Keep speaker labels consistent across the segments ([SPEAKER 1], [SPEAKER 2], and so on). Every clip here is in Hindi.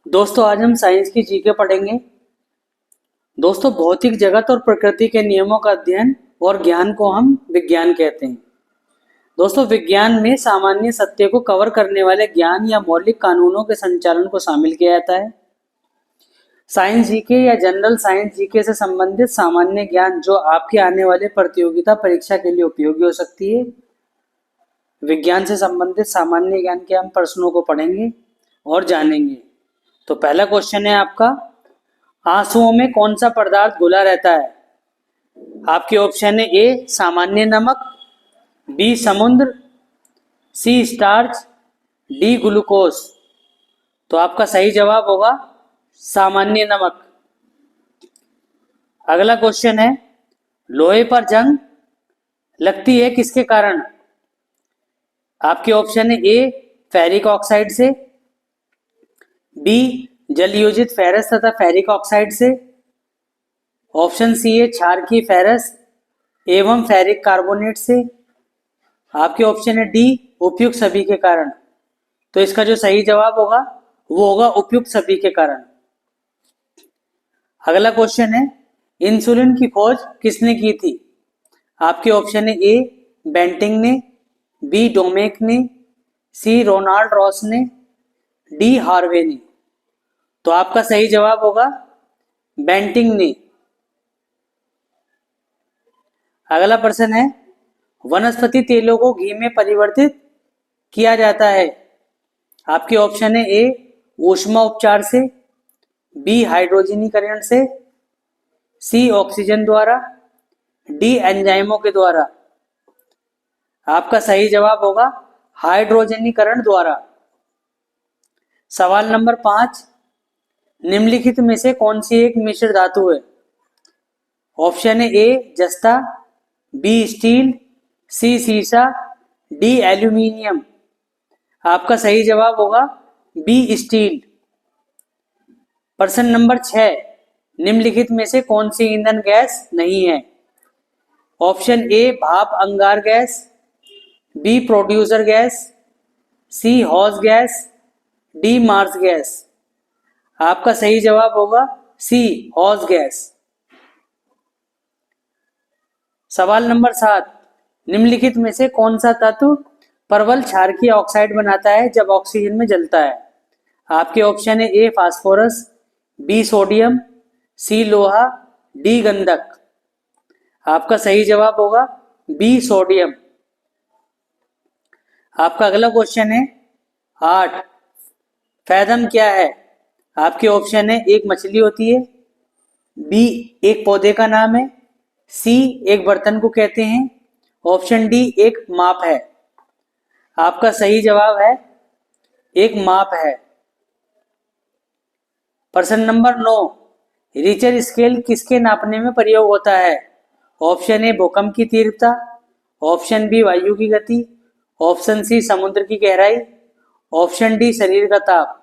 [SPEAKER 1] दोस्तों आज हम साइंस की जीके पढ़ेंगे। दोस्तों भौतिक जगत और प्रकृति के नियमों का अध्ययन और ज्ञान को हम विज्ञान कहते हैं। दोस्तों विज्ञान में सामान्य सत्य को कवर करने वाले ज्ञान या मौलिक कानूनों के संचालन को शामिल किया जाता है। साइंस जीके या जनरल साइंस जीके से संबंधित सामान्य ज्ञान जो आपके आने वाले प्रतियोगिता परीक्षा के लिए उपयोगी हो सकती है। विज्ञान से संबंधित सामान्य ज्ञान के हम प्रश्नों को पढ़ेंगे और जानेंगे। तो पहला क्वेश्चन है आपका, आंसुओं में कौन सा पदार्थ घुला रहता है? आपके ऑप्शन है ए सामान्य नमक, बी समुद्र, सी स्टार्च, डी ग्लूकोज। तो आपका सही जवाब होगा सामान्य नमक। अगला क्वेश्चन है, लोहे पर जंग लगती है किसके कारण? आपके ऑप्शन है ए फेरिक ऑक्साइड से, बी जलयोजित फेरस तथा फेरिक ऑक्साइड से, ऑप्शन सी है क्षारकीय फेरस एवं फेरिक कार्बोनेट से, आपके ऑप्शन है डी उपयुक्त सभी के कारण। तो इसका जो सही जवाब होगा वो होगा उपयुक्त सभी के कारण। अगला क्वेश्चन है, इंसुलिन की खोज किसने की थी? आपके ऑप्शन है ए बेंटिंग ने, बी डोमेक ने, सी रोनाल्ड रॉस ने, डी हार्वे ने। तो आपका सही जवाब होगा बेंटिंग ने। अगला प्रश्न है, वनस्पति तेलों को घी में परिवर्तित किया जाता है। आपके ऑप्शन है ए ऊष्मा उपचार से, बी हाइड्रोजनीकरण से, सी ऑक्सीजन द्वारा, डी एंजाइमों के द्वारा। आपका सही जवाब होगा हाइड्रोजनीकरण द्वारा। सवाल नंबर 5, निम्नलिखित में से कौन सी एक मिश्र धातु है? ऑप्शन है ए जस्ता, बी स्टील, सी सीसा, डी एल्यूमिनियम। आपका सही जवाब होगा बी स्टील। प्रश्न नंबर 6, निम्नलिखित में से कौन सी ईंधन गैस नहीं है? ऑप्शन ए भाप अंगार gas, B producer gas, C हॉस गैस, डी मार्स गैस। आपका सही जवाब होगा सी हॉस गैस। सवाल नंबर 7, निम्नलिखित में से कौन सा तत्व प्रबल क्षारकीय ऑक्साइड बनाता है जब ऑक्सीजन में जलता है? आपके ऑप्शन है ए फास्फोरस, बी सोडियम, सी लोहा, डी गंधक। आपका सही जवाब होगा बी सोडियम। आपका अगला क्वेश्चन है 8, फैथम क्या है? आपके ऑप्शन है एक मछली होती है, बी एक पौधे का नाम है, सी एक बर्तन को कहते हैं, ऑप्शन डी एक माप है। आपका सही जवाब है एक माप है। प्रश्न नंबर 9, रिचर स्केल किसके नापने में प्रयोग होता है? ऑप्शन ए भूकंप की तीव्रता, ऑप्शन बी वायु की गति, ऑप्शन सी समुद्र की गहराई, ऑप्शन डी शरीर का ताप।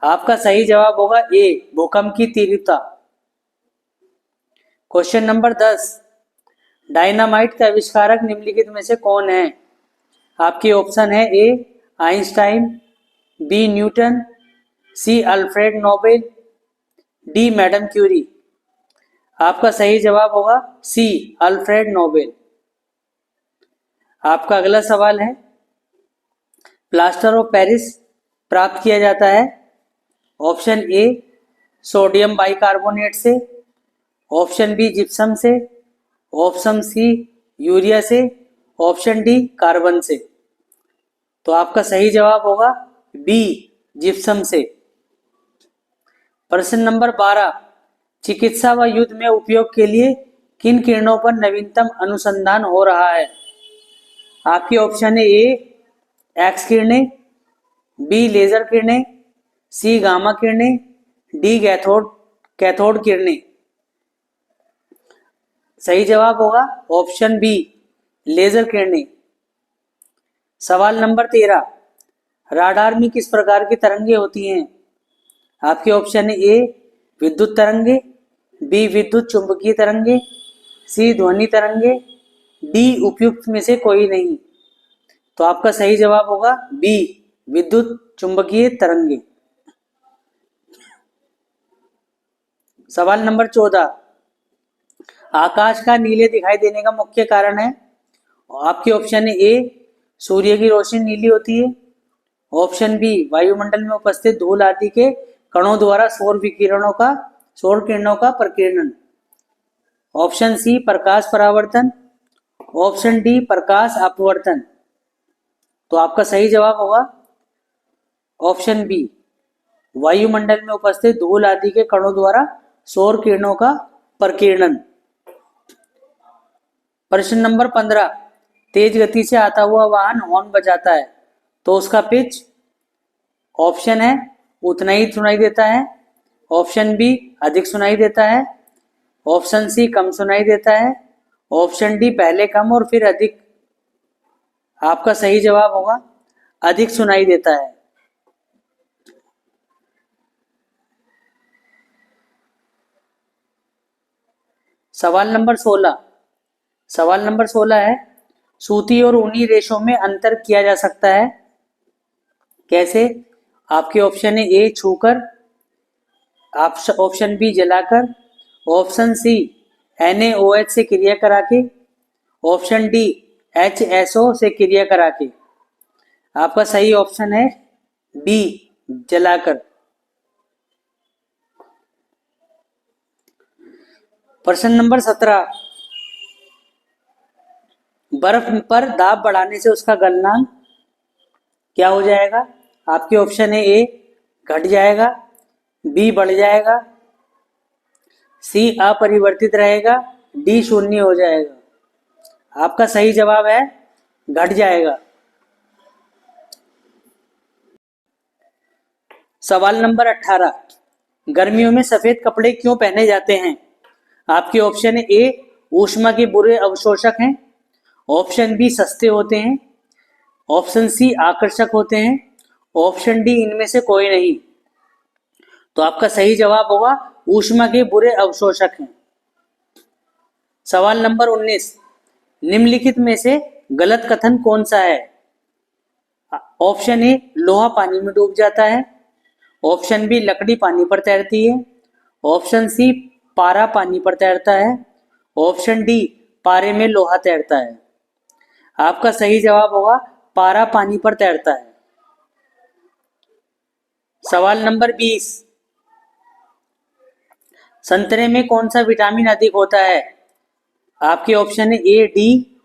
[SPEAKER 1] आपका सही जवाब होगा ए भूकंप की तीव्रता। क्वेश्चन नंबर 10, डायनामाइट का आविष्कारक निम्नलिखित में से कौन है? आपके ऑप्शन है A Einstein, B Newton, C Alfred Nobel, D Madame Curie. आपका सही जवाब होगा सी अल्फ्रेड नोबेल। आपका अगला सवाल है, प्लास्टर ऑफ पेरिस प्राप्त किया जाता है? ऑप्शन ए सोडियम बाइकार्बोनेट से, ऑप्शन बी जिप्सम से, ऑप्शन सी यूरिया से, ऑप्शन डी कार्बन से। तो आपका सही जवाब होगा बी जिप्सम से। प्रश्न नंबर 12, चिकित्सा व युद्ध में उपयोग के लिए किन किरणों पर नवीनतम अनुसंधान हो रहा है? आपके ऑप्शन है ए एक्स किरणें, बी लेजर किरणें, सी गामा किरणें, डी कैथोड किरणें। सही जवाब होगा ऑप्शन बी लेजर किरणें। सवाल नंबर 13, राडार में किस प्रकार की तरंगे होती हैं? आपके ऑप्शन है ए विद्युत तरंगे, बी विद्युत चुंबकीय तरंगे, सी ध्वनि तरंगे, डी उपयुक्त में से कोई नहीं। तो आपका सही जवाब होगा बी विद्युत चुंबकीय तरंगे। सवाल नंबर 14, आकाश का नीले दिखाई देने का मुख्य कारण है। आपके ऑप्शन है ए सूर्य की रोशनी नीली होती है, ऑप्शन बी वायुमंडल में उपस्थित धूल आदि के कणों द्वारा सौर किरणों का प्रकीर्णन, ऑप्शन सी प्रकाश परावर्तन, ऑप्शन डी प्रकाश अपवर्तन। तो आपका सही जवाब होगा ऑप्शन बी वायुमंडल में उपस्थित धूल आदि के कणों द्वारा सौर किरणों का प्रकीर्णन। प्रश्न नंबर 15, तेज गति से आता हुआ वाहन हॉर्न बजाता है तो उसका पिच, ऑप्शन है उतना ही सुनाई देता है, ऑप्शन बी अधिक सुनाई देता है, ऑप्शन सी कम सुनाई देता है, ऑप्शन डी पहले कम और फिर अधिक। आपका सही जवाब होगा अधिक सुनाई देता है। सवाल नंबर 16 है, सूती और ऊनी रेशों में अंतर किया जा सकता है कैसे? आपके ऑप्शन है ए छूकर, ऑप्शन बी जलाकर, ऑप्शन सी NaOH से क्रिया करा के, ऑप्शन डी HSO से क्रिया करा के। आपका सही ऑप्शन है बी जलाकर। प्रश्न नंबर 17, बर्फ पर दाब बढ़ाने से उसका गलनांक क्या हो जाएगा? आपके ऑप्शन है ए घट जाएगा, बी बढ़ जाएगा, सी अपरिवर्तित रहेगा, डी शून्य हो जाएगा। आपका सही जवाब है घट जाएगा। सवाल नंबर 18, गर्मियों में सफेद कपड़े क्यों पहने जाते हैं? आपके ऑप्शन है ए ऊष्मा के बुरे अवशोषक हैं, ऑप्शन बी सस्ते होते हैं, ऑप्शन सी आकर्षक होते हैं, ऑप्शन डी इनमें से कोई नहीं। तो आपका सही जवाब होगा ऊष्मा के बुरे अवशोषक हैं। सवाल नंबर 19, निम्नलिखित में से गलत कथन कौन सा है? ऑप्शन ए लोहा पानी में डूब जाता है, ऑप्शन बी लकड़ी पानी पर तैरती है, ऑप्शन सी पारा पानी पर तैरता है, ऑप्शन डी पारे में लोहा तैरता है। आपका सही जवाब होगा पारा पानी पर तैरता है। सवाल नंबर 20, संतरे में कौन सा विटामिन अधिक होता है? आपके ऑप्शन है A D,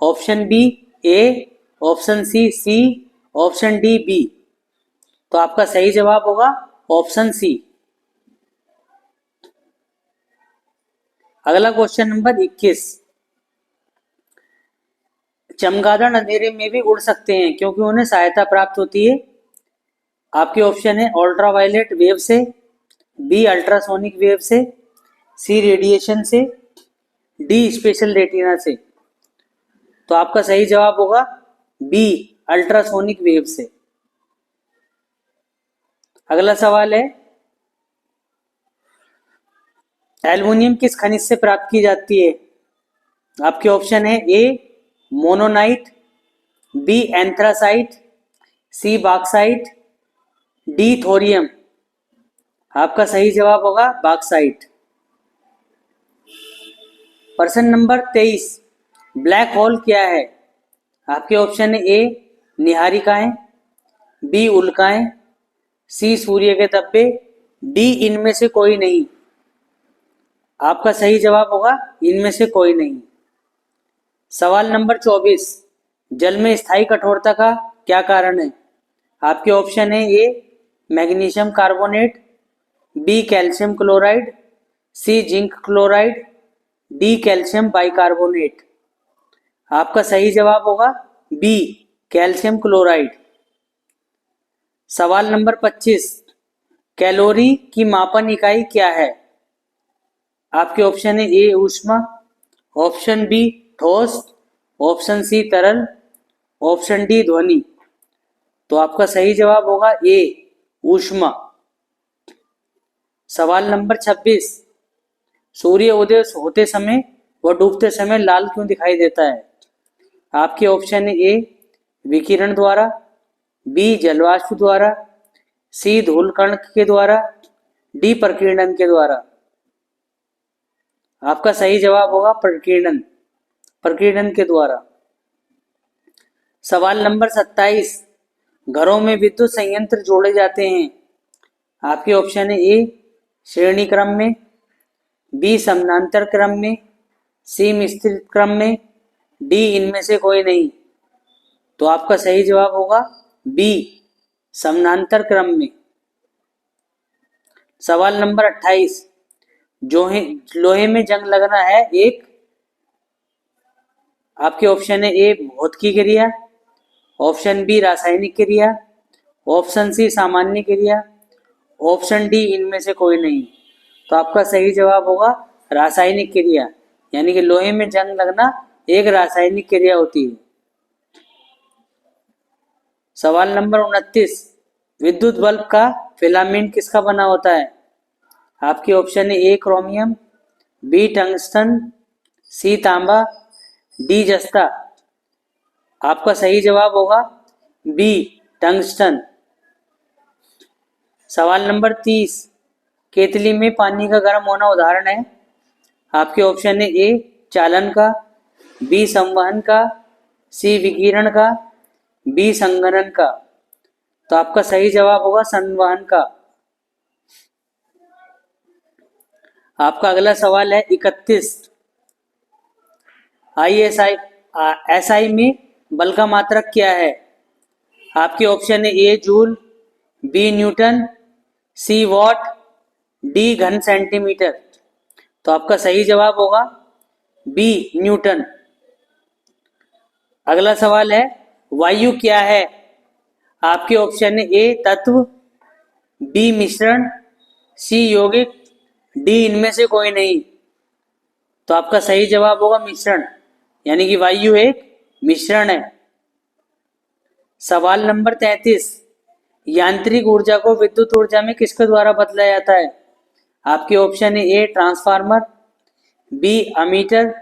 [SPEAKER 1] option B A, option C, option D B. तो आपका सही जवाब होगा ऑप्शन सी। अगला क्वेश्चन नंबर 21, चमगादड़ अंधेरे में भी उड़ सकते हैं क्योंकि उन्हें सहायता प्राप्त होती है। आपके ऑप्शन है अल्ट्रावायलेट वेव से, बी अल्ट्रासोनिक वेव से, सी रेडिएशन से, डी स्पेशल रेटिना से। तो आपका सही जवाब होगा बी अल्ट्रासोनिक वेव से। अगला सवाल है, एल्युमिनियम किस खनिज से प्राप्त की जाती है? आपके ऑप्शन है ए मोनोनाइट, बी एंथ्रासाइट, सी बॉक्साइट, डी थोरियम। आपका सही जवाब होगा बॉक्साइट। प्रश्न नंबर 23, ब्लैक होल क्या है? आपके ऑप्शन है ए निहारिकाएं, बी उल्काएं, सी सूर्य के धब्बे, डी इनमें से कोई नहीं। आपका सही जवाब होगा इनमें से कोई नहीं। सवाल नंबर 24, जल में स्थायी कठोरता का क्या कारण है? आपके ऑप्शन है A magnesium carbonate, B calcium chloride, C zinc chloride, D calcium bicarbonate. आपका सही जवाब होगा बी कैल्शियम क्लोराइड। सवाल नंबर 25, कैलोरी की मापन इकाई क्या है? आपके ऑप्शन है ए ऊष्मा, ऑप्शन बी ठोस, ऑप्शन सी तरल, ऑप्शन डी ध्वनि। तो आपका सही जवाब होगा ए ऊष्मा। सवाल नंबर 26, सूर्य उदय होते समय व डूबते समय लाल क्यों दिखाई देता है? आपके ऑप्शन है ए विकिरण द्वारा, बी जलवाष्प द्वारा, सी धूल कण के द्वारा, डी प्रकीर्णन के द्वारा। आपका सही जवाब होगा प्रकीर्णन, प्रकीर्णन के द्वारा। सवाल नंबर 27, घरों में विद्युत संयंत्र जोड़े जाते हैं। आपके ऑप्शन है ए श्रेणी क्रम में, बी समानांतर क्रम में, सी मिश्रित क्रम में, डी इनमें से कोई नहीं। तो आपका सही जवाब होगा बी समानांतर क्रम में। सवाल नंबर 28, लोहे में जंग लगना है एक, आपके ऑप्शन है ए भौतिकी क्रिया, ऑप्शन बी रासायनिक क्रिया, ऑप्शन सी सामान्य क्रिया, ऑप्शन डी इनमें से कोई नहीं। तो आपका सही जवाब होगा रासायनिक क्रिया, यानी कि लोहे में जंग लगना एक रासायनिक क्रिया होती है। सवाल नंबर 29, विद्युत बल्ब का फिलामेंट किसका बना होता है। आपके ऑप्शन है ए क्रोमियम, बी टंगस्टन, सी तांबा, डी जस्ता। आपका सही जवाब होगा बी टंगस्टन। सवाल नंबर 30, केतली में पानी का गर्म होना उदाहरण है। आपके ऑप्शन है ए चालन का, बी संवहन का, सी विकिरण का, बी संघनन का। तो आपका सही जवाब होगा संवहन का। आपका अगला सवाल है 31, एसआई में बल का मात्रक क्या है। आपके ऑप्शन है A joule, B Newton, C watt, D घन सेंटीमीटर। तो आपका सही जवाब होगा बी न्यूटन। अगला सवाल है वायु क्या है। आपके ऑप्शन है ए तत्व, बी मिश्रण, सी यौगिक, डी इनमें से कोई नहीं। तो आपका सही जवाब होगा मिश्रण, यानी कि वायु एक मिश्रण है। सवाल नंबर 33, यांत्रिक ऊर्जा को विद्युत ऊर्जा में किसके द्वारा बदला जाता है। आपके ऑप्शन है a transformer, B ammeter,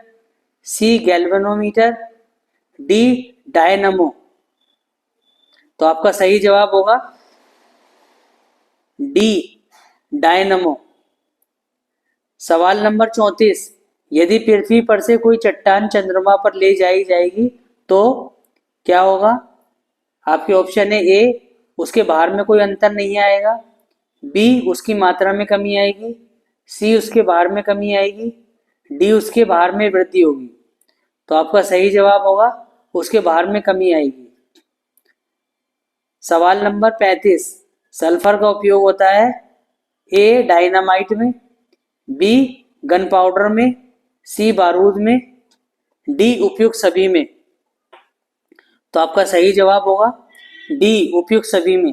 [SPEAKER 1] C galvanometer, D dynamo. तो आपका सही जवाब होगा डी डायनमो। सवाल नंबर 34, यदि पृथ्वी पर से कोई चट्टान चंद्रमा पर ले जाई जाएगी तो क्या होगा। आपके ऑप्शन है ए उसके भार में कोई अंतर नहीं आएगा, बी उसकी मात्रा में कमी आएगी, सी उसके भार में कमी आएगी, डी उसके भार में वृद्धि होगी। तो आपका सही जवाब होगा उसके भार में कमी आएगी। सवाल नंबर 35, सल्फर का उपयोग होता है ए डायनामाइट में, बी गन पाउडर में, सी बारूद में, डी उपयुक्त सभी में। तो आपका सही जवाब होगा डी उपयुक्त सभी में।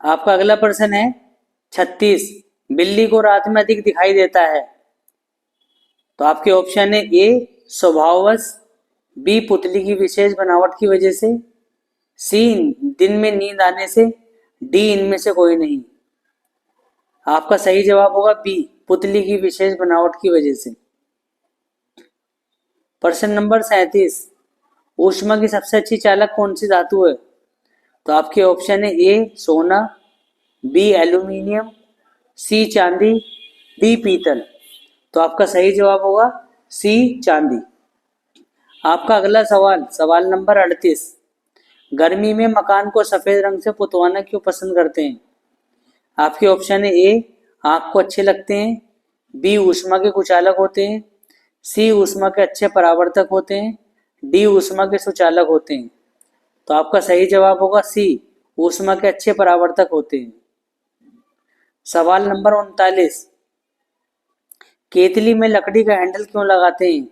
[SPEAKER 1] आपका अगला प्रश्न है 36, बिल्ली को रात में अधिक दिखाई देता है। तो आपके ऑप्शन है ए स्वभाववश, बी पुतली की विशेष बनावट की वजह से, सी दिन में नींद आने से, डी इनमें से कोई नहीं। आपका सही जवाब होगा बी पुतली की विशेष बनावट की वजह से। प्रश्न नंबर 37, ऊष्मा की सबसे अच्छी चालक कौन सी धातु है। तो आपके ऑप्शन है ए सोना, बी एल्यूमिनियम, सी चांदी, डी पीतल। तो आपका सही जवाब होगा सी चांदी। आपका अगला सवाल, सवाल नंबर 38, गर्मी में मकान को सफेद रंग से पुतवाना क्यों पसंद करते हैं। आपके ऑप्शन है ए आंख को अच्छे लगते हैं, बी ऊष्मा के कुचालक होते हैं, सी ऊष्मा के अच्छे परावर्तक होते हैं, डी ऊष्मा के सुचालक होते हैं। तो आपका सही जवाब होगा सी ऊष्मा के अच्छे परावर्तक होते हैं। सवाल नंबर 39, केतली में लकड़ी का हैंडल क्यों लगाते हैं।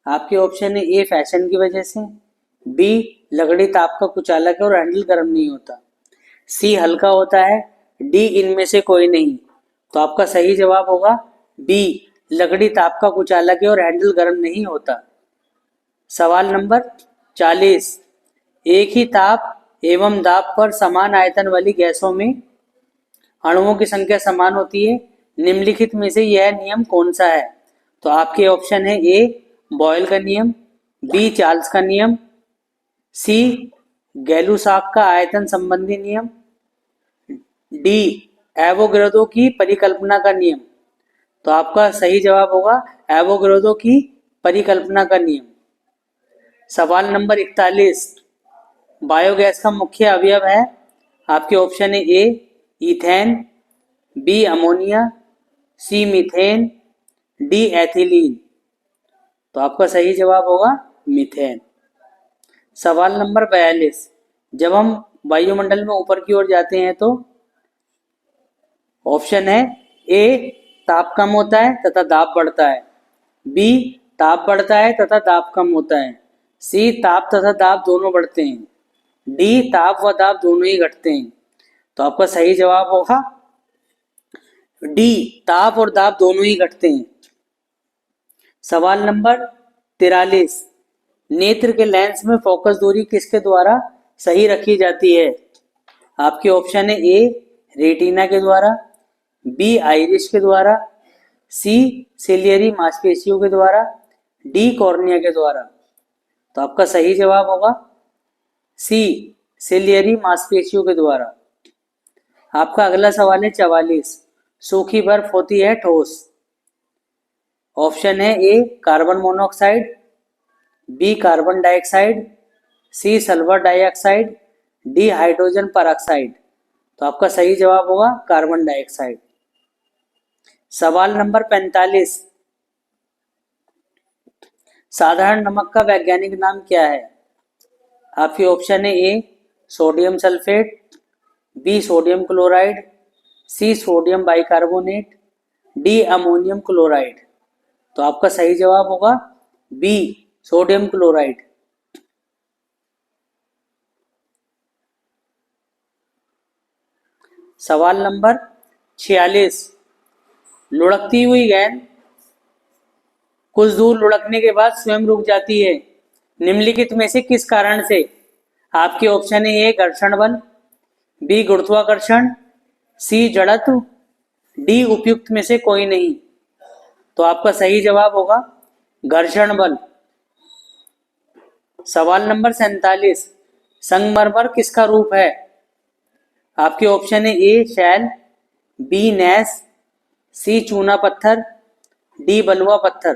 [SPEAKER 1] आपके ऑप्शन है ए फैशन की वजह से, बी लकड़ी ताप का कुचालक है और हैंडल गर्म नहीं होता, सी हल्का होता है, डी इनमें से कोई नहीं। तो आपका सही जवाब होगा बी लकड़ी ताप का कुचालक है और हैंडल गर्म नहीं होता। सवाल नंबर 40, एक ही ताप एवं दाब पर समान आयतन वाली गैसों में अणुओं की संख्या समान होती है, निम्नलिखित में से यह नियम कौन सा है। तो आपके ऑप्शन है ए बॉयल का नियम, बी चार्ल्स का नियम, सी गैलुसाक का आयतन संबंधी नियम, डी एवोगैड्रो की परिकल्पना का नियम। तो आपका सही जवाब होगा एवोगैड्रो की परिकल्पना का नियम। सवाल नंबर 41, बायोगैस का मुख्य अवयव है। आपके ऑप्शन है ए ईथेन, बी अमोनिया, सी मीथेन, डी एथिलीन। तो आपका सही जवाब होगा मीथेन। सवाल नंबर 42, जब हम वायुमंडल में ऊपर की ओर जाते हैं तो ऑप्शन है ए ताप कम होता है तथा दाब बढ़ता है, बी ताप बढ़ता है तथा दाब कम होता है, सी ताप तथा दाब दोनों बढ़ते हैं, डी ताप व दाब दोनों ही घटते हैं। तो आपका सही जवाब होगा डी, ताप और दाब दोनों ही घटते हैं। सवाल नंबर 43, नेत्र के लेंस में फोकस दूरी किसके द्वारा सही रखी जाती है। आपके ऑप्शन है ए रेटिना के द्वारा, बी आइरिस के द्वारा, सी सिलियरी मांसपेशियों के द्वारा, डी कॉर्निया के द्वारा। तो आपका सही जवाब होगा सी सिलियरी मांसपेशियों के द्वारा। आपका अगला सवाल है 44, सूखी बर्फ होती है ठोस। ऑप्शन है A carbon monoxide, B carbon dioxide, C sulphur dioxide, D hydrogen peroxide. तो आपका सही जवाब होगा कार्बन डाइऑक्साइड। सवाल नंबर 45, साधारण नमक का वैज्ञानिक नाम क्या है। आपके ऑप्शन है A sodium sulphate, B sodium chloride, C sodium bicarbonate, D ammonium chloride. तो आपका सही जवाब होगा बी सोडियम क्लोराइड। सवाल नंबर 46, लुढ़कती हुई गेंद कुछ दूर लुढ़कने के बाद स्वयं रुक जाती है, निम्नलिखित में से किस कारण से। आपके ऑप्शन है ए घर्षण बल, बी गुरुत्वाकर्षण, सी जड़त्व, डी उपयुक्त में से कोई नहीं। तो आपका सही जवाब होगा घर्षण बल। सवाल नंबर 47, संगमरमर किसका रूप है। आपके ऑप्शन है ए शैल, बी नैस, सी चूना पत्थर, डी बलुआ पत्थर।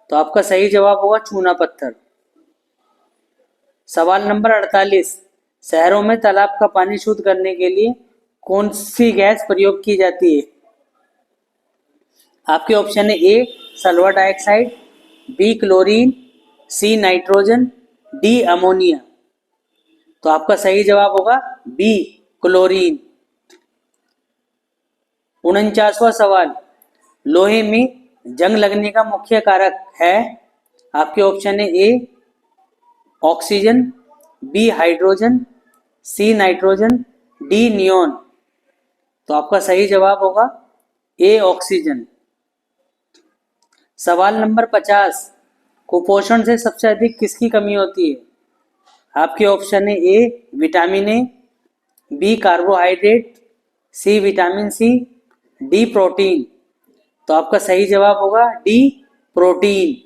[SPEAKER 1] तो आपका सही जवाब होगा चूना पत्थर। सवाल नंबर 48, शहरों में तालाब का पानी शुद्ध करने के लिए कौन सी गैस प्रयोग की जाती है। आपके ऑप्शन है A sulphur dioxide, B chlorine, C nitrogen, D ammonia. तो आपका सही जवाब होगा बी क्लोरीन। 49वां सवाल, लोहे में जंग लगने का मुख्य कारक है। आपके ऑप्शन है A oxygen, B hydrogen, C nitrogen, D neon. तो आपका सही जवाब होगा ए ऑक्सीजन। सवाल नंबर 50, कुपोषण से सबसे अधिक किसकी कमी होती है। आपके ऑप्शन है A vitamin A, B carbohydrate, C vitamin C, D protein. तो आपका सही जवाब होगा डी प्रोटीन।